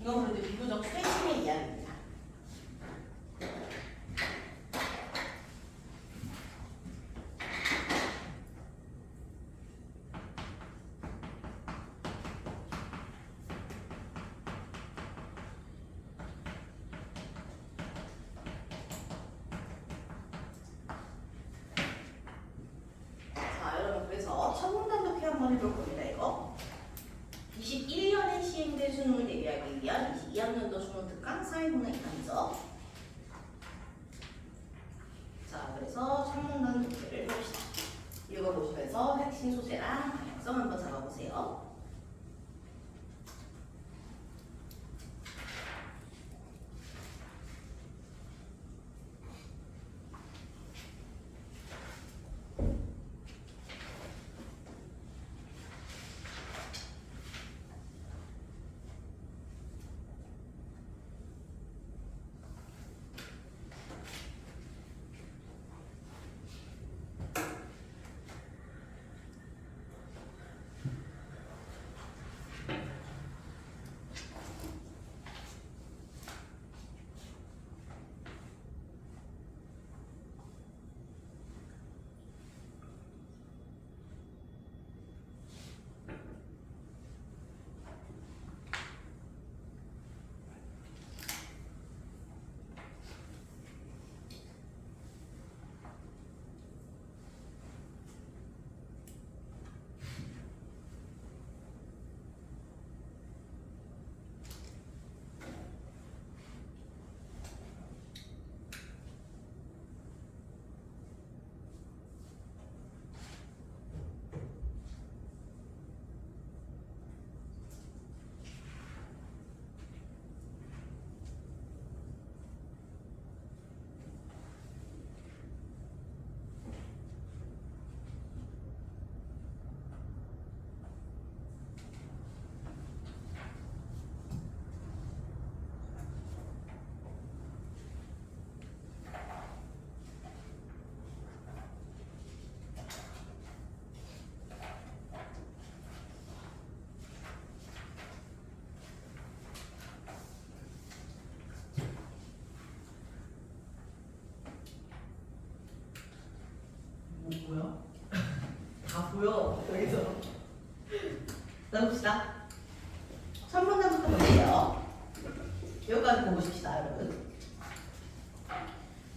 이건 그래도 비교적 최신의 이야기입니다. 자, 여러분 그래서 첫 문단 독해 한번 해볼 겁니다. 이거 21년에 시행된 수능을 대비하기 위한 22학년도 수능 특강 사회문화 이론이죠. 자, 그래서 첫 문단 독해를 해봅시다. 읽어보시면서 핵심 소재랑 방향성 한번 잡아보세요. 뭐야? 다 보여 여기서. 나봅시다. 첫 문단부터 볼게요. 여기까지 보고 싶시다 여러분.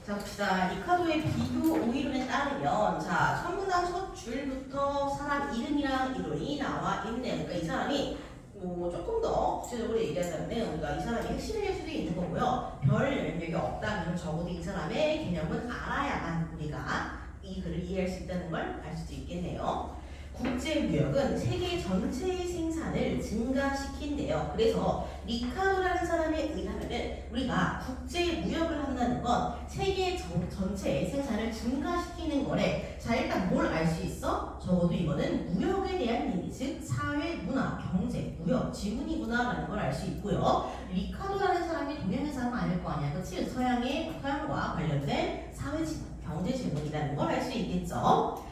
자 봅시다. 리카도의 비교 오이론에 따르면 자 첫 문단 첫 줄부터 사람 이름이랑 이론이 나와 있네요. 그러니까 이 사람이 뭐 조금 더 구체적으로 얘기하자면 그러니까 이 사람이 핵심일 수도 있는 거고요. 별 영역이 없다면 적어도 이 사람의 개념은 알아야만 우리가 이 글을 이해할 수 있다는 걸 알 수도 있겠네요. 국제무역은 세계 전체의 생산을 증가시킨대요. 그래서 리카도라는 사람에 의하면은 우리가 국제무역을 한다는 건 세계 전체의 생산을 증가시키는 거래. 자 일단 뭘 알 수 있어? 적어도 이거는 무역에 대한 얘기, 즉 사회, 문화, 경제, 무역, 지문이구나라는 걸 알 수 있고요. 리카도라는 사람이 동양의 사람 아닐 거 아니야, 그렇지? 서양과 관련된 사회 지문, 경제 지문이라는 걸 알 수 있겠죠.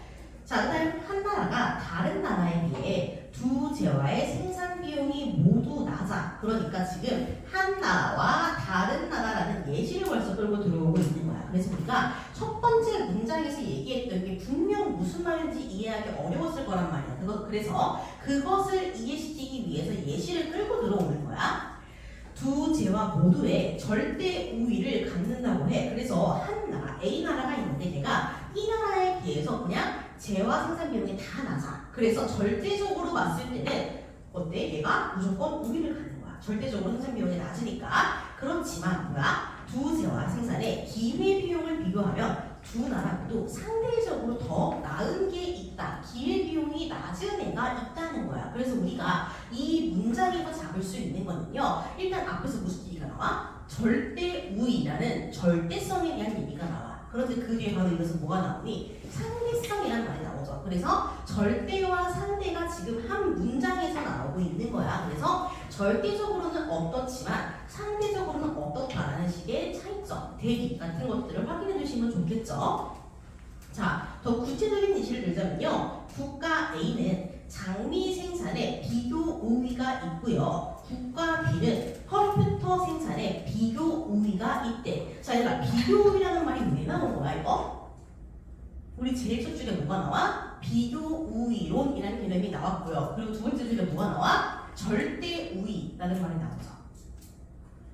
자, 그다음 한 나라가 다른 나라에 비해 두 재화의 생산 비용이 모두 낮아. 그러니까 지금 한 나라와 다른 나라라는 예시를 벌써 끌고 들어오고 있는 거야. 그래서 우리가 첫 번째 문장에서 얘기했던 게 분명 무슨 말인지 이해하기 어려웠을 거란 말이야. 그래서 그것을 이해시키기 위해서 예시를 끌고 들어오는 거야. 두 재화 모두에 절대 우위를 갖는다고 해. 그래서 한 나라, A 나라가 있는데 걔가 이 나라에 비해서 그냥 재화 생산 비용이 다 낮아. 그래서 절대적으로 봤을 때는 어때? 얘가 무조건 우위를 갖는 거야. 절대적으로 생산 비용이 낮으니까. 그렇지만 뭐야? 두 재화 생산의 기회 비용을 비교하면 두 나라 모두 상대적으로 더 나은 게 있다. 기회 비용이 낮은 애가 있다는 거야. 그래서 우리가 이 문장에서 잡을 수 있는 거는요. 일단 앞에서 무슨 얘기가 나와? 절대 우위라는 절대성에 대한 얘기가 나와. 그런데 그 뒤에 바로 이것은 뭐가 나오니? 상대성이라는 말이 나오죠. 그래서 절대와 상대가 지금 한 문장에서 나오고 있는 거야. 그래서 절대적으로는 어떻지만 상대적으로는 어떻다라는 식의 차이점, 대비 같은 것들을 확인해 주시면 좋겠죠. 자, 더 구체적인 예시를 들자면요. 국가 A는 장미 생산에 비교 우위가 있고요. 국가 B는 우위가 이때. 자, 얘들아, 비교 우위라는 말이 왜 나온 거야, 이거? 우리 제일 첫 줄에 뭐가 나와? 비교 우위론이라는 개념이 나왔고요. 그리고 두 번째 줄에 뭐가 나와? 절대 우위라는 말이 나오죠.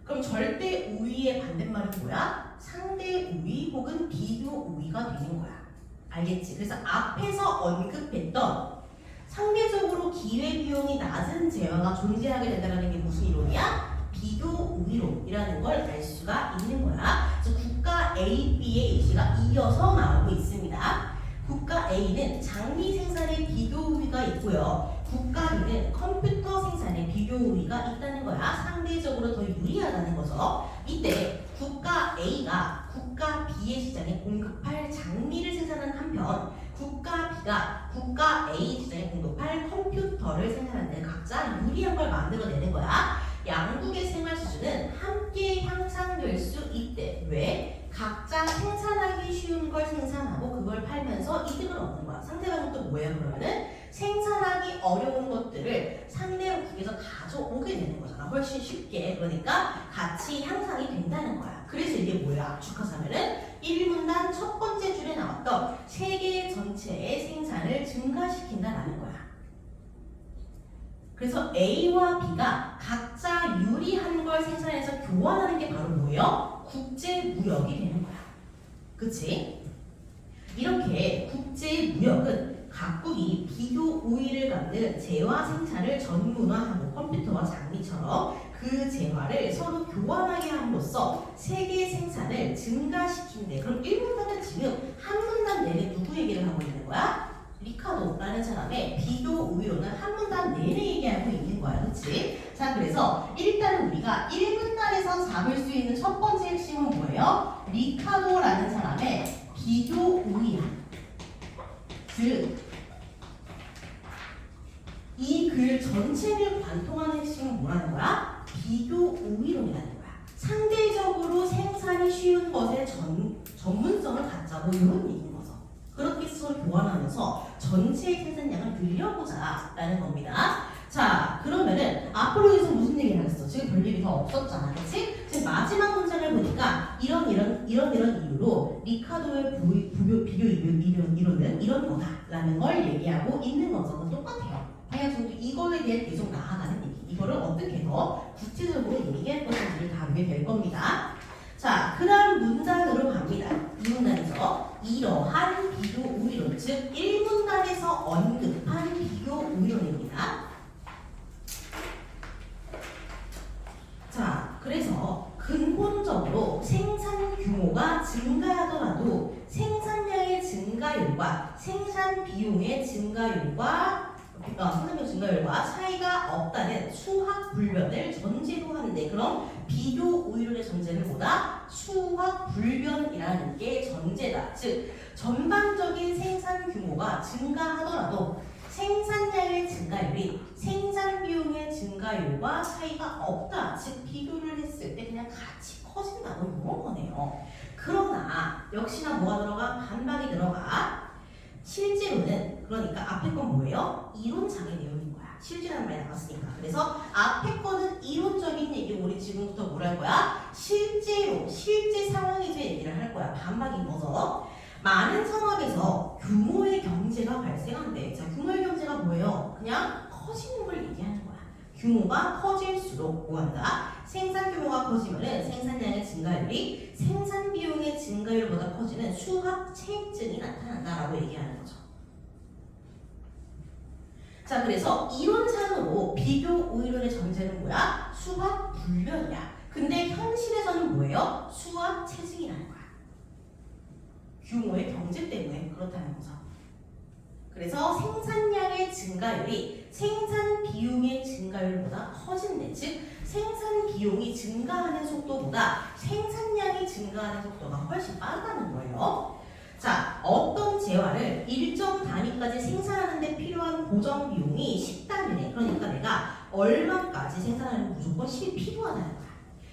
그럼 절대 우위의 반대말이 뭐야? 상대 우위 혹은 비교 우위가 되는 거야. 알겠지? 그래서 앞에서 언급했던 상대적으로 기회비용이 낮은 재화가 존재하게 된다는 게 무슨 이론이야? 비교 우위론이라는 걸 알 수가 있는 거야. 그래서 국가 A, B의 예시가 이어서 나오고 있습니다. 국가 A는 장미 생산에 비교 우위가 있고요. 국가 B는 컴퓨터 생산에 비교 우위가 있다는 거야. 상대적으로 더 유리하다는 거죠. 이때 국가 A가 국가 B의 시장에 공급할 장미를 생산하는 한편 국가 B가 국가 A 시장에 공급할 컴퓨터를 생산하는 데 각자 유리한 걸 만들어내는 거야. 양국의 생활 수준은 함께 향상될 수 있대. 왜? 각자 생산하기 쉬운 걸 생산하고 그걸 팔면서 이득을 얻는 거야. 상대방은 또 뭐예요? 그러면은 생산하기 어려운 것들을 상대국에서 가져오게 되는 거잖아. 훨씬 쉽게. 그러니까 같이 향상이 된다는 거야. 그래서 이게 뭐야? 압축하자면은 1문단 첫 번째 줄에 나왔던 세계 전체의 생산을 증가시킨다라는 거야. 그래서 A와 B가 각자 유리한 걸 생산해서 교환하는 게 바로 뭐예요? 국제무역이 되는 거야. 그치? 이렇게 국제무역은 각국이 비교 우위를 갖는 재화 생산을 전문화하고 컴퓨터와 장미처럼 그 재화를 서로 교환하게 함으로써 세계 생산을 증가시킨대. 그럼 1문단은 지금 한 문단 내내 누구 얘기를 하고 있는 거야? 리카도라는 사람의 비교 우위로는 한 문단 내내 얘기하고 있는 거야. 그치? 자, 그래서 일단 우리가 1문단에서 잡을 수 있는 첫 번째 핵심은 뭐예요? 리카도라는 사람의 비교 우위야. 즉, 이 글 전체를 관통하는 핵심은 뭐라는 거야? 비교 우위론이라는 거야. 상대적으로 생산이 쉬운 것에 전문성을 갖자. 뭐 이런 얘기인 거죠. 그렇게 서로 교환하면서 전체의 생산량을 늘려보자 라는 겁니다. 자, 그러면은 앞으로 해서 무슨 얘기를 하겠어? 지금 별 얘기 더 없었잖아. 그치? 지금 마지막 문장을 보니까 이런 이유로 리카도의 비교 이론은 이런 거다라는 걸 얘기하고 있는 거죠. 똑같아요. 방향성도 이거에 대해 계속 나아가는 얘기. 이거를 어떻게 더 구체적으로 얘기할 것인지를 다루게 될 겁니다. 자, 그 다음 문단으로 갑니다. 이 문단에서 이러한 비교 우위론, 즉 1문단에서 언급한 비교 우위론입니다. 자, 그래서 근본적으로 생산 규모가 증가하더라도 생산량의 증가율과 생산 비용의 증가율과 차이가 없다는 수학 불변을 전제로 하는데, 그럼 비교 우위론의 전제는 뭐다? 수학 불변이라는 게 전제다. 즉 전반적인 생산 규모가 증가하더라도 생산량의 증가율이 생산 비용의 증가율과 차이가 없다. 즉 비교를 했을 때 그냥 같이 커진다고 이런 거네요. 그러나 역시나 뭐가 들어가? 반박이 들어가. 실제로는, 그러니까 앞에 건 뭐예요? 이론상의 내용인 거야. 실제라는 말이 나왔으니까. 그래서 앞에 거는 이론적인 얘기고 우리 지금부터 뭘 할 거야? 실제 상황에서 얘기를 할 거야. 반박인 거죠. 많은 산업에서 규모의 경제가 발생한대. 자, 규모의 경제가 뭐예요? 그냥 커지는 걸 얘기하는 거야. 규모가 커질수록 뭐한다? 생산 규모가 커지면은 생산량의 증가율이 생산 비용의 증가율보다 커지는 수학 체증이 나타난다라고 얘기하는 거죠. 자, 그래서 이론상으로 비교 우위론의 전제는 뭐야? 수학 불변이야. 근데 현실에서는 뭐예요? 수학 체증이라는 거야. 규모의 경제 때문에 그렇다는 거죠. 그래서 생산량의 증가율이 생산 비용의 증가율보다 커진대. 즉 생산 비용이 증가하는 속도보다 생산량이 증가하는 속도가 훨씬 빠르다는 거예요. 자, 어떤 재화를 일정 단위까지 생산하는 데 필요한 고정 비용이 10단위네. 그러니까 내가 얼마까지 생산하는 무조건 10이 필요하다는 거야.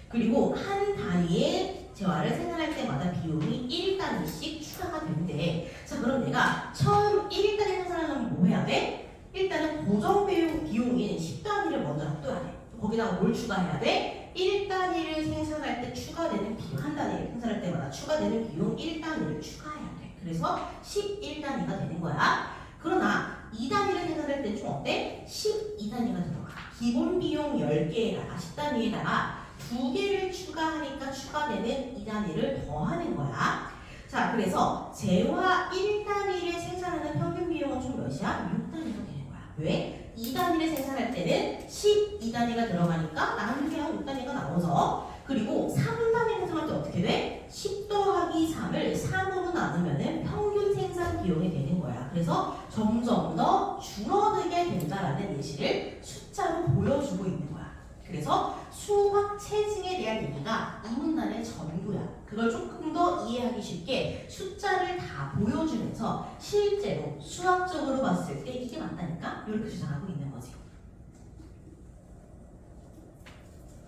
그리고 한 단위의 재화를 생산할 때마다 비용이 1단위씩 추가가 된대. 자, 그럼 내가 처음 1단위 생산하려면 뭐 해야 돼? 일단은 고정 비용인 10단위를 먼저 놔둬야 돼. 거기다가 뭘 추가해야 돼? 1단위를 생산할 때 추가되는 비용, 한 단위를 생산할 때마다 추가되는 비용 1단위를 추가해야 돼. 그래서 11단위가 되는 거야. 그러나 2단위를 생산할 때 좀 어때? 12단위가 들어가. 기본 비용 10개에다가 10단위에다가 2개를 추가하니까 추가되는 2단위를 더하는 거야. 자, 그래서 재화 1단위를 생산하는 평균 비용은 총 몇이야? 6단위가 되는 거야. 왜? 2단위를 생산할 때는 12단위가 들어가니까 나누기 한 6단위가 나오죠. 그리고 3단위 생산할 때 어떻게 돼? 10 더하기 3을 3으로 나누면 평균 생산 비용이 되는 거야. 그래서 점점 더 줄어들게 된다라는 예시를 숫자로 보여주고 있는 거야. 그래서 수학 체증에 대한 얘기가 이 문단의 전부야. 그걸 조금 더 이해하기 쉽게 숫자를 다 보여주면서 실제로 수학적으로 봤을 때 이게 맞다니까 이렇게 주장하고 있는 거지.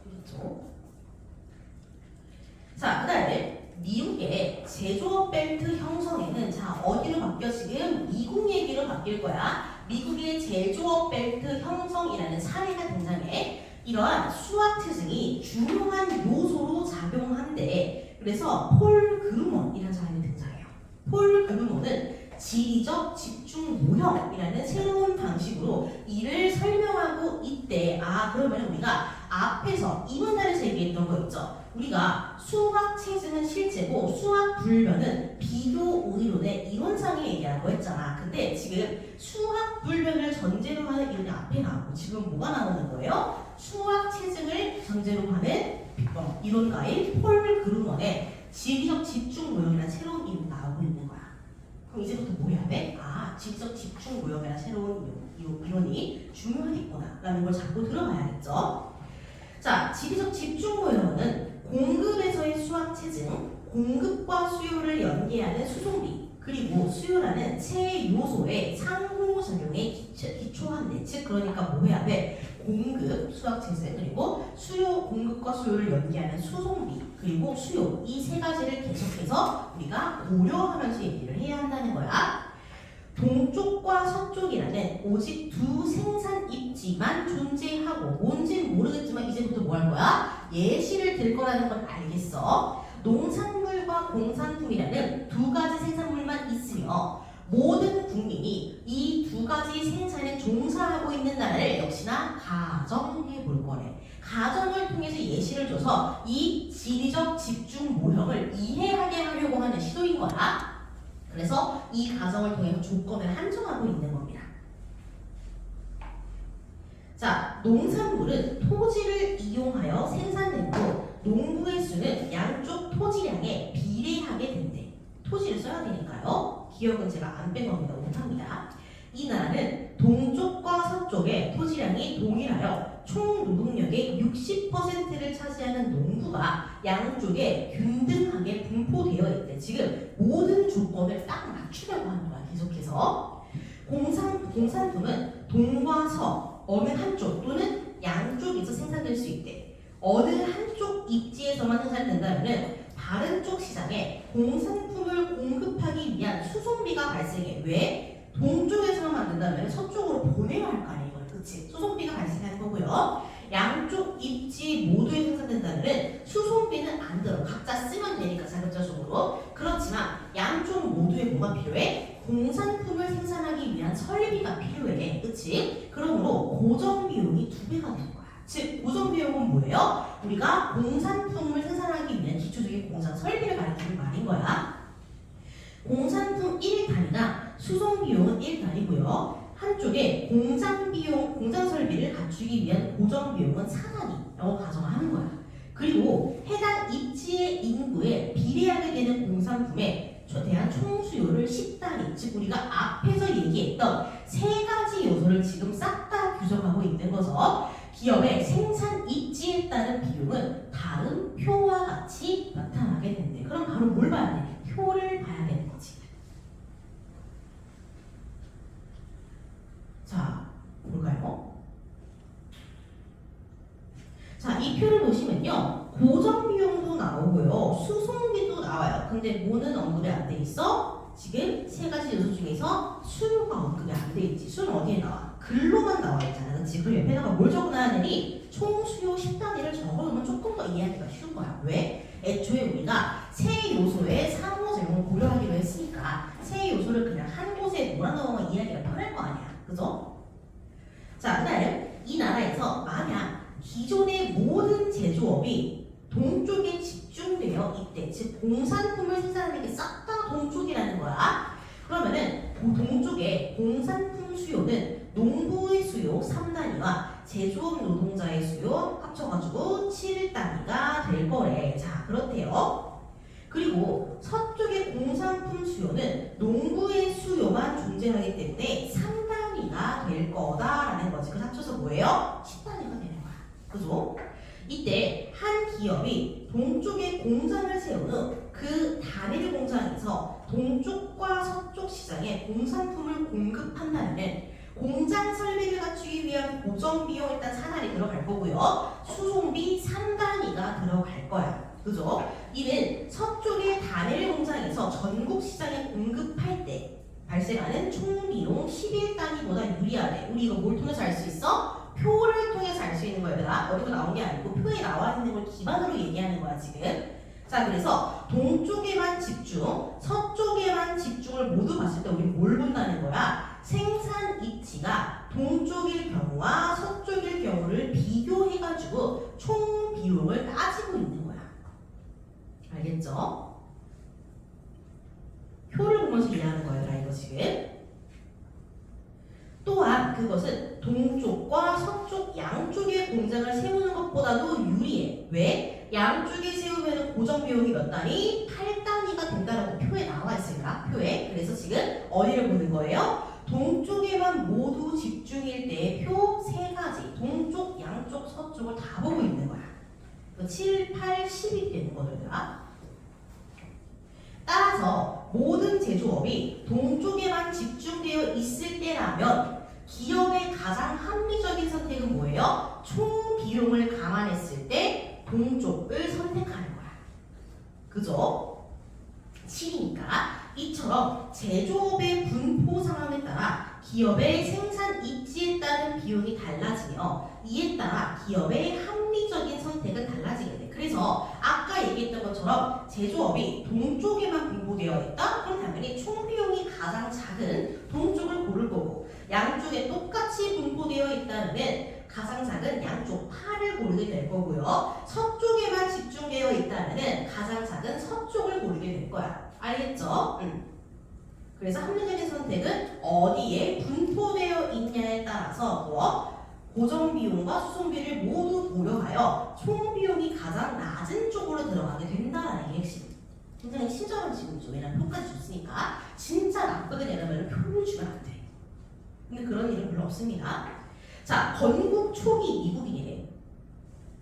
그렇죠? 자, 그 다음에 미국의 제조업 벨트 형성에는 자 어디로 바뀌어? 지금 미국 얘기로 바뀔 거야. 미국의 제조업 벨트 형성이라는 사례가 등장해. 이러한 수학 체증이 중요한 요소로 작용한대. 그래서 폴 그루먼이라는 사람이 등장해요. 폴 그루먼은 지리적 집중 모형이라는 새로운 방식으로 이를 설명하고 있대. 아, 그러면 우리가 앞에서 이 문단에서 얘기했던 거 있죠. 우리가 수학 체증은 실제고 수학 불변은 비교 오이론의 이론상의 얘기라고 했잖아. 근데 지금 수학 불변을 전제로 하는 이론이 앞에 나오고 지금 뭐가 나오는 거예요? 수학 체증을 전제로 하는 이론가인 폴 그루먼의 지리적 집중 모형이라는 새로운 이론이 나오고 있는 거야. 그럼 이제부터 뭐 해야 돼? 아, 지리적 집중 모형이라는 새로운 이론이 중요하겠구나 라는 걸 잡고 들어가야겠죠. 자, 지리적 집중 모형은 공급에서의 수학 체증, 공급과 수요를 연계하는 수송비, 그리고 수요라는 체 요소의 상호작용에 기초한대. 즉 그러니까 뭐 해야 돼? 공급, 수학 체증, 그리고 수요, 공급과 수요를 연계하는 수송비, 그리고 수요, 이 세 가지를 계속해서 우리가 고려하면서 얘기를 해야 한다는 거야. 동쪽과 서쪽이라는 오직 두 생산 입지만 존재하고 뭔지는 모르겠지만 이제부터 뭐 할 거야? 예시를 들 거라는 건 알겠어. 농산물과 공산품이라는 두 가지 생산물만 있으며 모든 국민이 이 두 가지 생산에 종사하고 있는 나라를 역시나 가정해 볼 거래. 가정을 통해서 예시를 줘서 이 지리적 집중 모형을 이해하게 하려고 하는 시도인 거야. 그래서 이 가정을 통해서 조건을 한정하고 있는 겁니다. 자, 농산물은 토지를 이용하여 생산되고 농부의 수는 양쪽 토지량에 비례하게 된대. 토지를 써야 되니까요. 기억은 제가 안 뺀 겁니다. 못합니다. 이 나라는 동쪽과 서쪽의 토지량이 동일하여 총 노동력의 60%를 차지하는 농부가 양쪽에 균등하게 분포되어 있대. 지금 모든 조건을 딱 맞추려고 하는 거야. 계속해서 공산품은 동과 서 어느 한쪽 또는 양쪽에서 생산될 수 있대. 어느 한쪽 입지에서만 생산된다면 다른 쪽 시장에 공산품을 공급하기 위한 수송비가 발생해. 왜? 동쪽에서만 만든다면 서쪽으로 보내야 할 거 아니야. 이거는 그치? 수송비가 발생하는 거고요. 양쪽 입지 모두에 생산된다면 수송비는 안 들어. 각자 쓰면 되니까 자급자족으로. 그렇지만 양쪽 모두에 뭐가 필요해? 공산품을 생산하기 위한 설비가 필요해. 그치? 그러므로 고정 비용이 2배가 되는 거야. 즉 고정 비용은 뭐예요? 우리가 공산품을 생산하기 위한 기초적인 공산 설비를 가리키는 말인 거야. 공산품 1단위나 수송 비용은 1단위고요. 한쪽에 공장 비용, 공장 설비를 갖추기 위한 고정 비용은 4단위라고 가정하는 거야. 그리고 해당 입지의 인구에 비례하게 되는 공산품에 대한 총수요를 10단위, 즉 우리가 앞에서 얘기했던 세 가지 요소를 지금 싹 다 규정하고 있는 거죠. 기업의 생산 입지에 따른 비용은 다음 표와 같이 나타나게 된대. 그럼 바로 뭘 봐야 돼? 표를 봐야 되는 거지. 자, 볼까요? 자, 이 표를 보시면요. 고정 비용도 나오고요. 수송비도 나와요. 근데 뭐는 언급이 안 돼 있어? 지금 세 가지 요소 중에서 수요가 언급이 안 돼 있지. 수요는 어디에 나와? 글로만 나와 있잖아. 그렇지? 그럼 옆에다가 뭘 적어놔야 되니? 총 수요 10단위를 적어놓으면 조금 더 이해하기가 쉬운 거야. 왜? 애초에 우리가 세 요소의 상호작용을 고려하기로 했으니까 세 요소를 그냥 한 곳에 몰아넣으면 이해하기가 편할 거 아니야. 그죠? 자, 그다음 이 나라에서 만약 기존의 모든 제조업이 동쪽에 집중되어 있대. 즉 공산품을 생산하는 게 싹 다 동쪽이라는 거야. 그러면은 동쪽의 공산품 수요는 농부의 수요 3단위와 제조업 노동자의 수요 합쳐가지고 7단위가 될 거래. 자, 그렇대요. 그리고 서쪽의 공산품 수요는 농부의 수요만 존재하기 때문에 3단위가 될 거다라는 거지. 그 합쳐서 뭐예요? 10단위가 되는 거야. 그죠? 이때 한 기업이 동쪽에 공장을 세운 후 그 단일 공장에서 동쪽과 서쪽 시장에 공산품을 공급한다면 공장 설비를 갖추기 위한 고정 비용 일단 4단위 들어갈 거고요. 수송비 3단위가 들어갈 거야. 그죠? 이는 서쪽의 단일 공장에서 전국 시장에 공급할 때 발생하는 총 비용 11단위보다 유리하대. 우리 이거 뭘 통해서 알 수 있어? 표를 통해서 알 수 있는 거야. 얘들아. 어디서 나온 게 아니고 표에 나와 있는 걸 기반으로 얘기하는 거야 지금. 자, 그래서 동쪽에만 집중, 서쪽에만 집중을 모두 봤을 때 우리 뭘 본다는 거야? 생산 이치가 동쪽일 경우와 서쪽일 경우를 비교해가지고 총 비용을 따지고 있는 거야. 알겠죠? 표를 보면서 이해하는 거야, 이거 지금. 또한 그것은 동쪽과 서쪽 양쪽의 공장을 세우는 것보다도 유리해. 왜? 양쪽에 세우면 고정 비용이 몇 단위? 8단위가 된다라고 표에 나와 있으니까 표에. 그래서 지금 어디를 보는 거예요? 동쪽에만 모두 집중일 때 표 3가지 동쪽, 양쪽, 서쪽을 다 보고 있는 거야. 7, 8, 10이 되는 거들아. 따라서 모든 제조업이 동쪽에만 집중되어 있을 때라면 기업의 가장 합리적인 선택은 뭐예요? 총 비용을 감안했을 때 동쪽을 선택하는 거야. 그죠? 7이니까 이처럼 제조업의 분포 상황에 따라 기업의 생산 입지에 따른 비용이 달라지며 이에 따라 기업의 합리적인 선택은 달라지게 돼. 그래서 아까 얘기했던 것처럼 제조업이 동쪽에만 분포되어 있다? 그럼 당연히 총 비용이 가장 작은 동쪽을 고를 거고 양쪽에 똑같이 분포되어 있다면 가장 작은 양쪽 8을 고르게 될 거고요. 서쪽에만 집중되어 있다면 가장 작은 서쪽을 고르게 될 거야. 알겠죠? 그래서 합리적인 선택은 어디에 분포되어 있냐에 따라서 뭐 고정 비용과 수송비를 모두 고려하여 총 비용이 가장 낮은 쪽으로 들어가게 된다라는 게 핵심. 굉장히 친절한 지금이죠. 왜냐면 표까지 줬으니까 진짜 나쁘게 내려면 표를 주면 안 돼. 근데 그런 일은 별로 없습니다. 자, 건국 초기 미국인이래.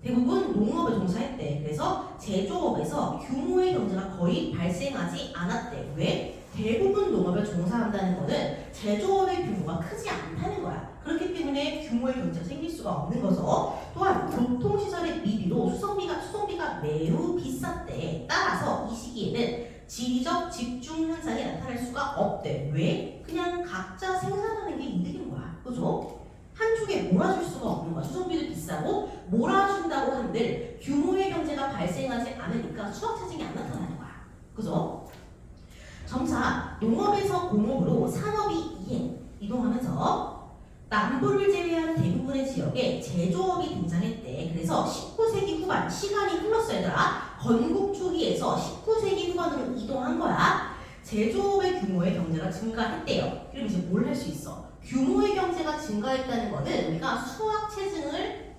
대부분 농업에 종사했대. 그래서 제조업에서 규모의 경제가 거의 발생하지 않았대. 왜? 대부분 농업에 종사한다는 거는 제조업의 규모가 크지 않다는 거야. 그렇기 때문에 규모의 경제가 생길 수가 없는 거죠. 또한 교통시설의 미비로 수송비가 매우 비쌌대. 따라서 이 시기에는 지리적 집중 현상이 나타날 수가 없대. 왜? 그냥 각자 생산하는 게 이득인 거야. 그죠? 한쪽에 몰아줄 수가 없는 거야. 수송비도 비싸고 몰아준다고 한들 규모의 경제가 발생하지 않으니까 수확 차징이 안 나타나는 거야. 그죠? 점차 농업에서 공업으로 산업이 이동하면서 남부를 제외한 대부분의 지역에 제조업이 등장했대. 그래서 19세기 후반 시간이 흘렀어 얘들아. 건국 초기에서 19세기 후반으로 이동한 거야. 제조업의 규모의 경제가 증가했대요. 그럼 이제 뭘 할 수 있어? 규모의 경제가 증가했다는 거는 우리가 수확 체증을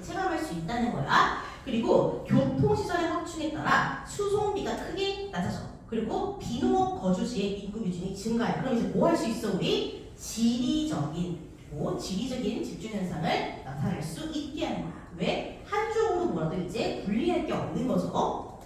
체감할 수 있다는 거야. 그리고 교통시설의 확충에 따라 수송비가 크게 낮아져. 그리고 비농업 거주지의 인구 비중이 증가해. 그럼 이제 뭐 할 수 있어 우리? 지리적인 집중 현상을 나타낼 수 있게 하는 거야. 왜? 한쪽으로 몰아도 이제 분리할 게 없는 거죠.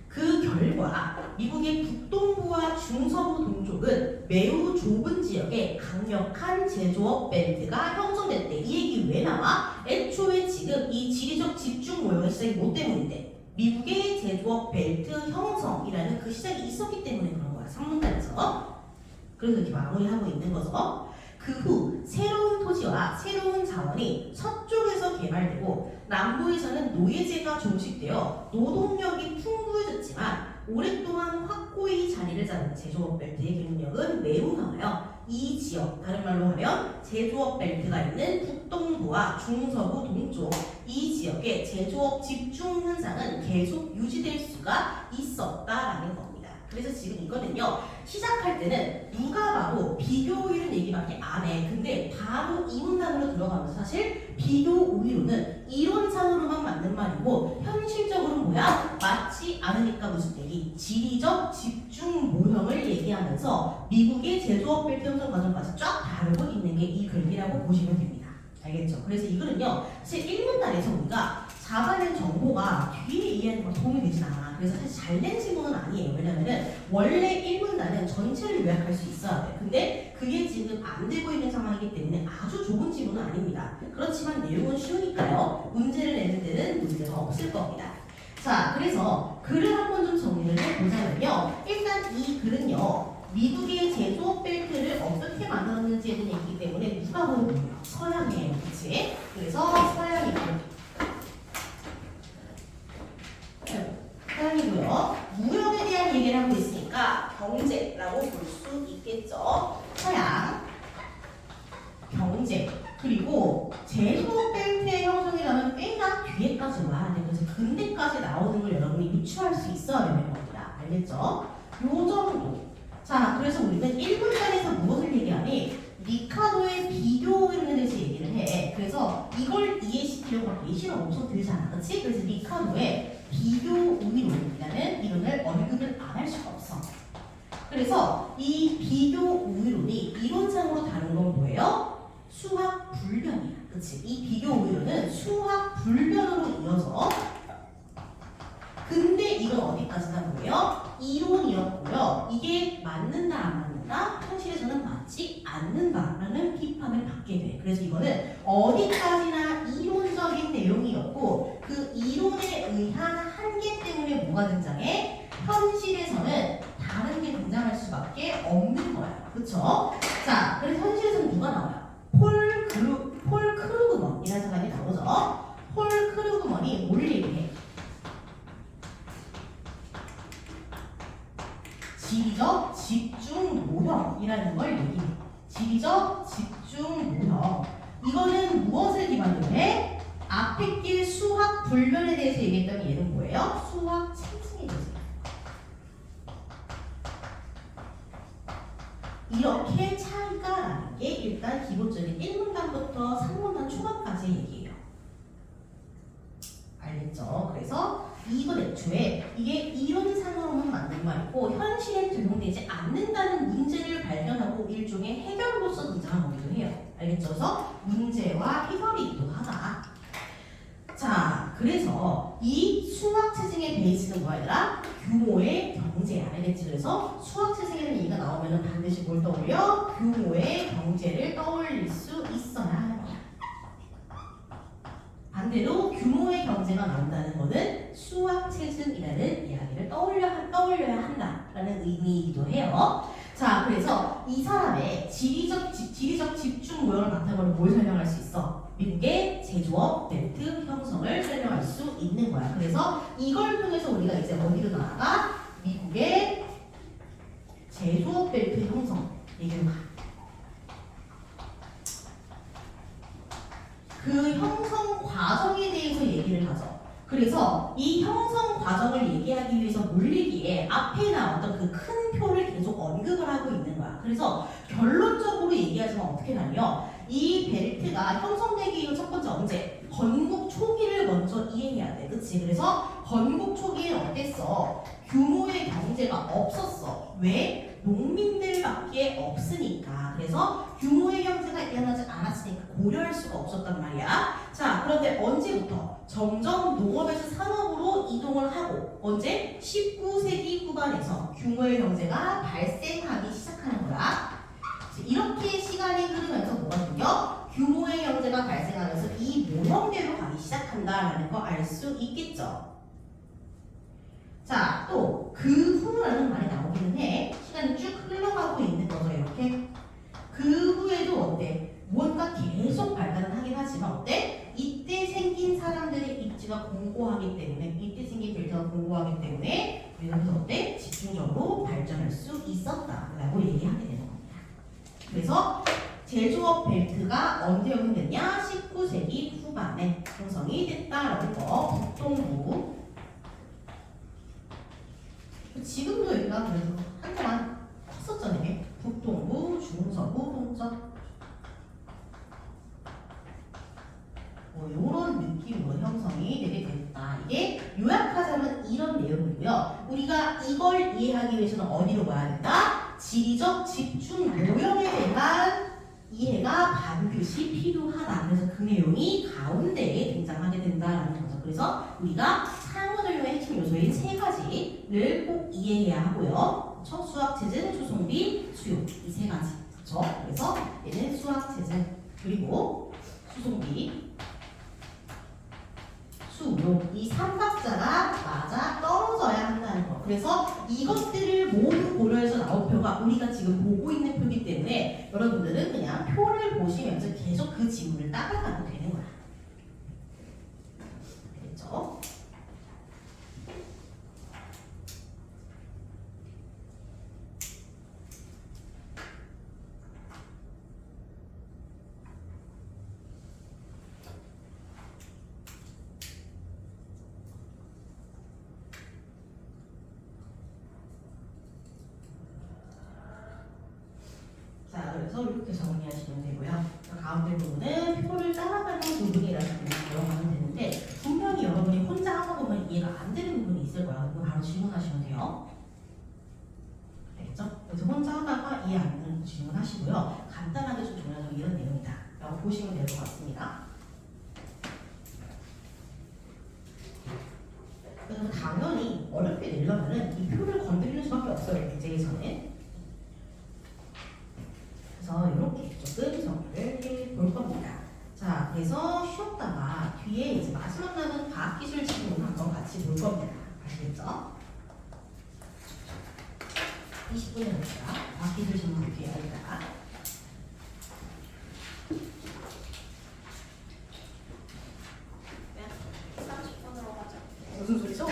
그 결과 미국의 북동부와 중서부 동쪽은 매우 좁은 지역에 강력한 제조업 벨트가 형성됐대. 이 얘기 왜 나와? 애초에 지금 이 지리적 집중 모형의 시작이 뭐 때문인데? 미국의 제조업 벨트 형성이라는 그 시작이 있었기 때문에 그런 거야. 3문단에서. 그래서 이렇게 마무리하고 있는 거죠. 그 후 새로운 토지와 새로운 자원이 서쪽에서 개발되고 남부에서는 노예제가 종식되어 노동력이 풍부해졌지만 오랫동안 확고히 자리를 잡은 제조업 벨트의 기능력은 매우 강하여 이 지역, 다른 말로 하면 제조업 벨트가 있는 북동부와 중서부 동쪽 이 지역의 제조업 집중 현상은 계속 유지될 수가 있었다라는 겁니다. 그래서 지금 이거는요, 시작할 때는 누가 봐도 비교 우위론 얘기밖에 안 해. 근데 바로 이 문단으로 들어가면서 사실 비교 우위론은 이론상으로만 맞는 말이고 현실적으로 뭐야? 맞지 않으니까 무슨 얘기? 지리적 집중 모형을 얘기하면서 미국의 제조업 벨트 형성 과정까지 쫙 다루고 있는 게 이 글이라고 보시면 됩니다. 알겠죠? 그래서 이거는요, 사실 1문단에서 우리가 잡아낸 정보가 뒤에 이해하는 거 도움이 되진 않아. 그래서 사실 잘된 질문은 아니에요. 왜냐면은 원래 1문단은 전체를 요약할 수 있어야 돼. 근데 그게 지금 안 되고 있는 상황이기 때문에 아주 좁은 질문은 아닙니다. 그렇지만 내용은 쉬우니까요. 문제를 내는 데는 문제가 없을 겁니다. 자, 그래서 글을 한번 좀 정리를 해보자면요. 일단 이 글은요, 미국의 제조업 벨트를 어떻게 만들었는지에 대한 얘기이기 때문에 누가 보는 거예요? 서양이에요. 그치? 그래서 서양이고요. 서양이고요. 무역에 대한 얘기를 하고 있으니까 경제라고 볼 수 있겠죠. 서양, 경제, 그리고 제조업 벨트의 형성이라면 꽤나 뒤에까지 와야 돼. 그래서 근대까지 나오는 걸 여러분이 유추할 수 있어야 되는 겁니다. 알겠죠? 요 정도. 자, 그래서 우리는 1분간에서 무엇을 얘기하니? 리카도의 비교 이론에 대해서 얘기를 해. 그래서 이걸 이해시키려고 예시가 엄청 들잖아. 그치? 그래서 리카도의 비교 우위론이라는 이론을 언급을 안 할 수가 없어. 그래서 이 비교 우위론이 이론상으로 다룬 건 뭐예요? 수학 불변이야. 그치? 이 비교 우위론은 수학 불변으로 이어서 근데 이건 어디까지나 뭐예요? 이론이었고요. 이게 맞는다 안 맞는다? 현실에서는 맞지 않는다라는 비판을 받게 돼. 그래서 이거는 어디까지나 이론적인 내용이었고 그 이론에 의한 한계 때문에 뭐가 등장해? 현실에서는 다른 게 등장할 수밖에 없는 거야. 그쵸? 자, 그래서 현실에서는 누가 나와요? 폴 크루그먼이라는 사람이 나오죠. 폴 크루그먼이 뭘 얘기해? 지리적 집중 모형이라는 걸 얘기해. 지리적 집중 모형. 이거는 무엇을 기반으로 해? 앞에 길 수학 불변에 대해서 얘기했던 얘는 뭐예요? 수학 체증에 대해서. 이렇게 차이가 나는 게 일단 기본적인 1문단부터 3문단 초반까지의 얘기예요. 알겠죠? 그래서 이번 애초에 이게 이론상으로만 맞는 말이고 현실에 적용되지 않는다는 문제를 발견하고 일종의 해결로서 등장한 거기도 해요. 알겠죠? 그래서 문제와 해결이기도 하다. 자, 그래서 이 수학 체증의 베이스는 뭐야? 규모의 경제야. 알겠지? 그래서 수학 체증에는 얘기가 나오면 반드시 뭘 떠올려? 규모의 경제를 떠올릴 수 있어야 하는 거야. 반대로 규모의 경제가 나온다는 것은 수학 체증이라는 이야기를 떠올려야 한다라는 의미이기도 해요. 자, 그래서 이 사람의 지리적 집중 모형을 바탕으로 뭘 설명할 수 있어? 미국의 제조업 벨트 형성을 설명할 수 있는 거야. 그래서 이걸 통해서 우리가 이제 어디로 나아가? 미국의 제조업 벨트 형성 얘기를 가. 그 형성 과정에 대해서 얘기를 하죠. 그래서 이 형성 과정을 얘기하기 위해서 물리기에 앞에 나왔던 그 큰 표를 계속 언급을 하고 있는 거야. 그래서 결론적으로 얘기하자면 어떻게 나뉘어? 이 벨트가 형성되기 위해 첫 번째 언제? 건국 초기를 먼저 이해해야 돼. 그치? 그래서 건국 초기에 어땠어? 규모의 경제가 없었어. 왜? 농민들밖에 없으니까. 그래서 규모의 경제가 일어나지 않았으니까 고려할 수가 없었단 말이야. 자, 그런데 언제부터? 점점 농업에서 산업으로 이동을 하고 언제? 19세기 후반에서 규모의 경제가 발생하기 시작하는 거야. 이렇게 시간이 흐르면서 뭐가 생겨? 규모의 경제가 발생하면서 이 모형대로 가기 시작한다라는 거 알 수 있겠죠. 자, 또 그 후라는 말이 나오기는 해. 시간이 쭉 흘러가고 있는 거죠. 이렇게. 그 후에도 무언가 계속 발달은 하긴 하지만 어때? 이때 생긴 사람들의 입지가 공고하기 때문에 이때 생긴 벨트가 공고하기 때문에 우리는 그래서 어때? 집중적으로 발전할 수 있었다라고 얘기하게 되는 겁니다. 그래서 제조업 벨트가 언제 형성됐냐? 19세기 후반에 형성이 됐다라는 거. 북동부. 지금도 여기가 그래서 한동안 컸었잖아요. 북동부, 중서부, 동쪽. 뭐 이런 느낌으로 형성이 되게 됐다. 이게 요약하자면 이런 내용이고요. 우리가 이걸 이해하기 위해서는 어디로 가야 된다? 지리적 집중 요령에 대한 이해가 반드시 필요하다. 그래서 그 내용이 가운데에 등장하게 된다라는 거죠. 그래서 우리가 상호작용의 핵심 요소인 세 가지를 꼭 이해해야 하고요. 첫 수학체제, 수송비, 수요 이 세 가지. 그렇죠? 그래서 얘는 수학체제 그리고 수송비 수요 이 삼박자가 맞아 떨어져야 한다는 거. 그래서 이것들을 모두 고려해서 나온 표가 우리가 지금 보고 있는 표이기 때문에 여러분들은 그냥 표를 보시면서 계속 그 지문을 따라가도 되는 거야. 알겠죠? 자, 그래서 이렇게 정리하시면 되고요. 가운데 부분은 표를 따라가는 부분이라는 부분을 기억하면 되는데 분명히 여러분이 혼자 하다 보면 이해가 안 되는 부분이 있을 거야. 그거 바로 질문하시면 돼요. 알겠죠? 그래서 혼자 하다가 이해 안 되는 거 질문하시고요. 간단하게 좀 정리하자면 이런 내용이다. 라고 보시면 될 것 같습니다. 그래서 당연히 어렵게 내려면은 이 표를 건드리는 수밖에 없어요. 문제에서는. 그래서 이렇게 조금 정리를 해볼 겁니다. 자, 그래서 쉬었다가 뒤에 이제 마지막 남은 과학기술 지문 한번 같이 볼 겁니다. 아시겠죠? 20분에 봅시다. 과학기술 지문 볼게요. 여기다가. 네, 30분으로 가자. 무슨 소리죠?